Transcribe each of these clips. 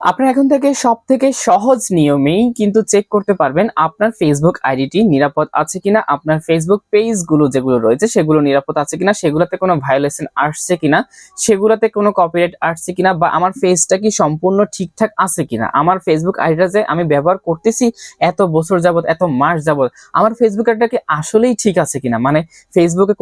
আপনারা এখন থেকে সবথেকে সহজ নিয়মেই কিন্তু চেক করতে পারবেন আপনার ফেসবুক আইডিটি নিরাপদ আছে কিনা, আপনার ফেসবুক পেজগুলো যেগুলো রয়েছে সেগুলো নিরাপদ আছে কিনা, সেগুলোতে কোনো ভায়োলেশন আসছে কিনা, সেগুলোতে কোনো কপিরাইট আসছে কিনা, বা আমার ফেসটা কি সম্পূর্ণ ঠিকঠাক আছে কিনা। আমার ফেসবুক আইডিটা যে আমি ব্যবহার করতেছি এত বছর যাবত, এত মাস যাবত, আমার ফেসবুক আইডিটা কি আসলেই ঠিক আছে কিনা, মানে ফেসবুকে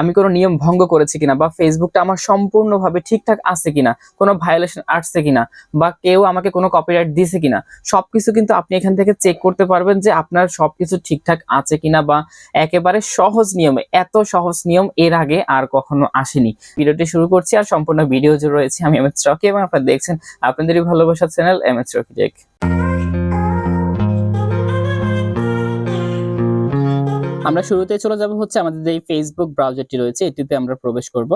আমি কোনো নিয়ম ভঙ্গ করেছি কিনা, বা ফেসবুকটা আমার সম্পূর্ণভাবে ঠিকঠাক আছে কিনা, কোনো ভায়োলেশন আসছে কিনা, বা কেউ আমাকে কোনো কপিরাইট দিছে কিনা, সবকিছু কিন্তু আপনি এখান থেকে চেক করতে পারবেন যে আপনার সবকিছু ঠিকঠাক আছে কিনা। বা একেবারে সহজ নিয়মে, এত সহজ নিয়ম এর আগে আর কখনো আসেনি। ভিডিওটি শুরু করছি, আর সম্পূর্ণ ভিডিও জুড়ে রয়েছে আমি এমএস রকি, এবং আপনারা দেখছেন আপনাদেরই ভালোবাসার চ্যানেল এমএস রকি টেক। আমরা শুরুতে চলে যাব হচ্ছে আমাদের যে ফেসবুক ব্রাউজারটি রয়েছে এটিতে আমরা প্রবেশ করব।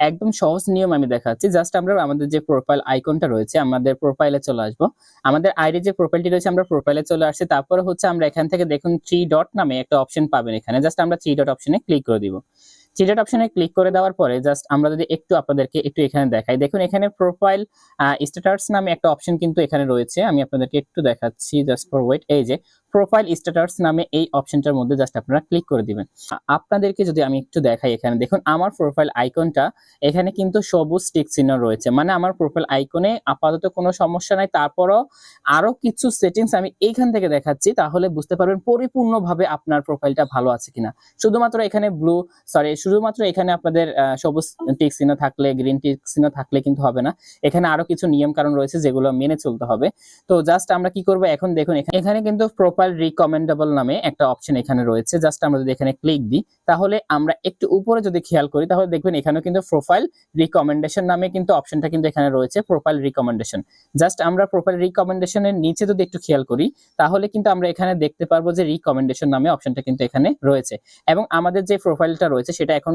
একদম সহজ নিয়ম আমি দেখাচ্ছি। জাস্ট আমরা আমাদের যে প্রোফাইল আইকনটা রয়েছে, আমাদের প্রোফাইলে চলে আসব। আমাদের আইডি যে প্রোফাইলটি রয়েছে আমরা প্রোফাইলে চলে আসছি। তারপরে হচ্ছে আমরা এখান থেকে দেখুন 3 ডট নামে একটা অপশন পাবেন এখানে। জাস্ট আমরা 3 ডট অপশনে ক্লিক করে দিব। 3 ডট অপশনে ক্লিক করে দেওয়ার পরে জাস্ট আমরা যদি একটু আপনাদেরকে একটু এখানে দেখাই, দেখুন এখানে প্রোফাইল স্ট্যাটাস নামে একটা অপশন কিন্তু এখানে রয়েছে। আমি আপনাদেরকে একটু দেখাচ্ছি, জাস্ট ফর ওয়েট। এই যে প্রোফাইল স্ট্যাটাস নামে এই অপশনটার মধ্যে জাস্ট আপনারা ক্লিক করে দিবেন। আপনাদেরকে যদি আমি একটু দেখাই, এখানে দেখুন আমার প্রোফাইল আইকনটা এখানে কিন্তু সবুজ টিক চিহ্ন রয়েছে, মানে আমার প্রোফাইল আইকনে আপাতত কোনো সমস্যা নাই। তারপরও আরো কিছু সেটিংস আমি এইখান থেকে দেখাচ্ছি, তাহলে বুঝতে পারবেন পরিপূর্ণভাবে আপনার প্রোফাইলটা ভালো আছে কিনা। শুধুমাত্র এখানে শুধুমাত্র এখানে আপনাদের সবুজ টিক চিহ্ন থাকলে, গ্রিন টিক চিহ্ন থাকলে কিন্তু হবে না। এখানে আরো কিছু নিয়ম কারণ রয়েছে যেগুলো মেনে চলতে হবে। তো জাস্ট আমরা কি করব, এখন দেখুন এখানে কিন্তু প্রোফাইল রিকমেন্ডেবল নামে একটা অপশন এখানে রয়েছে। জাস্ট আমরা যদি এখানে ক্লিক দিই, তাহলে আমরা একটু উপরে যদি খেয়াল করি, তাহলে দেখবেন এখানেও কিন্তু প্রোফাইল রিকমেন্ডেশন নামে কিন্তু অপশনটা কিন্তু এখানে রয়েছে, প্রোফাইল রিকমেন্ডেশন। জাস্ট আমরা প্রোফাইল রিকমেন্ডেশনের নিচে যদি একটু খেয়াল করি, তাহলে কিন্তু আমরা এখানে দেখতে পারবো যে রিকমেন্ডেশন নামে অপশনটা কিন্তু এখানে রয়েছে, এবং আমাদের যে প্রোফাইলটা রয়েছে সেটা এখন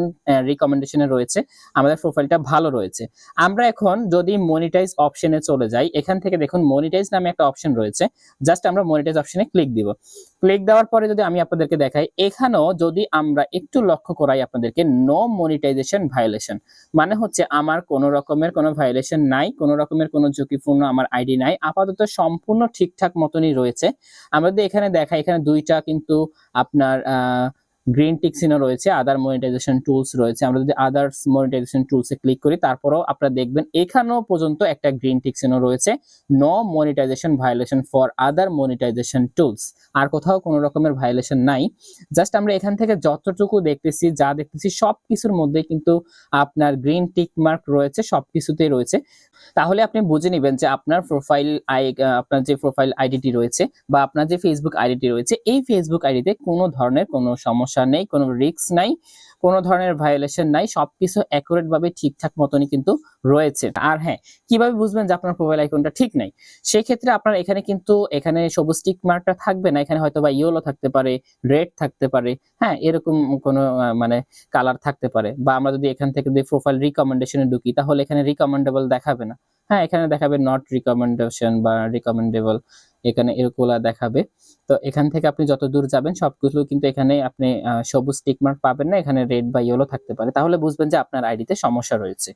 রিকমেন্ডেশনে রয়েছে, আমাদের প্রোফাইলটা ভালো রয়েছে। আমরা এখন যদি মনিটাইজ অপশনে চলে যাই, এখান থেকে দেখুন মনিটাইজ নামে একটা অপশন রয়েছে। জাস্ট আমরা মনিটাইজ অপশনে ক্লিক দিব। ক্লিক দেওয়ার পরে যদি আমি আপনাদেরকে দেখাই, এখানেও যদি আমরা একটু লক্ষ্য করাই আপনাদেরকে, নো মনিটাইজেশন ভায়োলেশন, মানে হচ্ছে আমার কোনো রকমের কোনো ভায়োলেশন নাই, কোনো রকমের কোনো ঝুঁকিপূর্ণ আমার আইডি নাই, আপাতত সম্পূর্ণ ঠিকঠাক মতনই রয়েছে। আমরা যদি এখানে দেখাই, এখানে দুইটা কিন্তু আপনার গ্রিন টিক চিহ্ন রয়েছে, আদার মনিটাইজেশন টুলস রয়েছে। আমরা যদি আদার্স মনিটাইজেশন টুলসে ক্লিক করি, তারপরেও আপনারা দেখবেন এখানেও পর্যন্ত একটা গ্রিন টিক চিহ্ন রয়েছে, no monetization violation for other monetization tools. আর কোথাও কোনো রকমের ভায়োলেশন নাই। জাস্ট আমরা এখান থেকে যতটুকু দেখতেছি, যা দেখতেছি সব কিছুর মধ্যে কিন্তু আপনার গ্রিন টিক মার্ক রয়েছে, সবকিছুতেই রয়েছে। তাহলে আপনি বুঝে নেবেন যে আপনার আপনার যে প্রোফাইল আইডিটি রয়েছে, বা আপনার যে ফেসবুক আইডিটি রয়েছে, এই ফেসবুক আইডিতে কোনো ধরনের কোনো সমস্যা নেই, কোনো রিস্ক নাই, কোনো ধরনের ভায়োলেশন নাই, সবকিছু অ্যাকুরেট ভাবে ঠিকঠাক মতনই কিন্তু রয়েছে। আর হ্যাঁ, কিভাবে বুঝবেন যে আপনার প্রোফাইল আইকনটা ঠিক নাই? সেই ক্ষেত্রে আপনার এখানে কিন্তু এখানে সবুজ টিক মার্কটা থাকবে না, এখানে হয়তো বা ইয়েলো থাকতে পারে, রেড থাকতে পারে, হ্যাঁ এরকম কোনো মানে কালার থাকতে পারে। বা আমরা যদি এখান থেকে যদি প্রোফাইল রিকমেন্ডেশনে ঢুকি, তাহলে এখানে রিকমেন্ডেবল দেখাবে না, হ্যাঁ এখানে দেখাবে নট রিকমেন্ডেশন বা রিকমেন্ডেবল, এখানে এরকম দেখাবে। তো এখান থেকে আপনি যত দূর যাবেন সবগুলো কিন্তু এখানে আপনি সবুজ টিক মার্ক পাবেন না, এখানে রেড বা ইয়েলো থাকতে পারে। তাহলে বুঝবেন যে আপনার আইডিতে সমস্যা রয়েছে।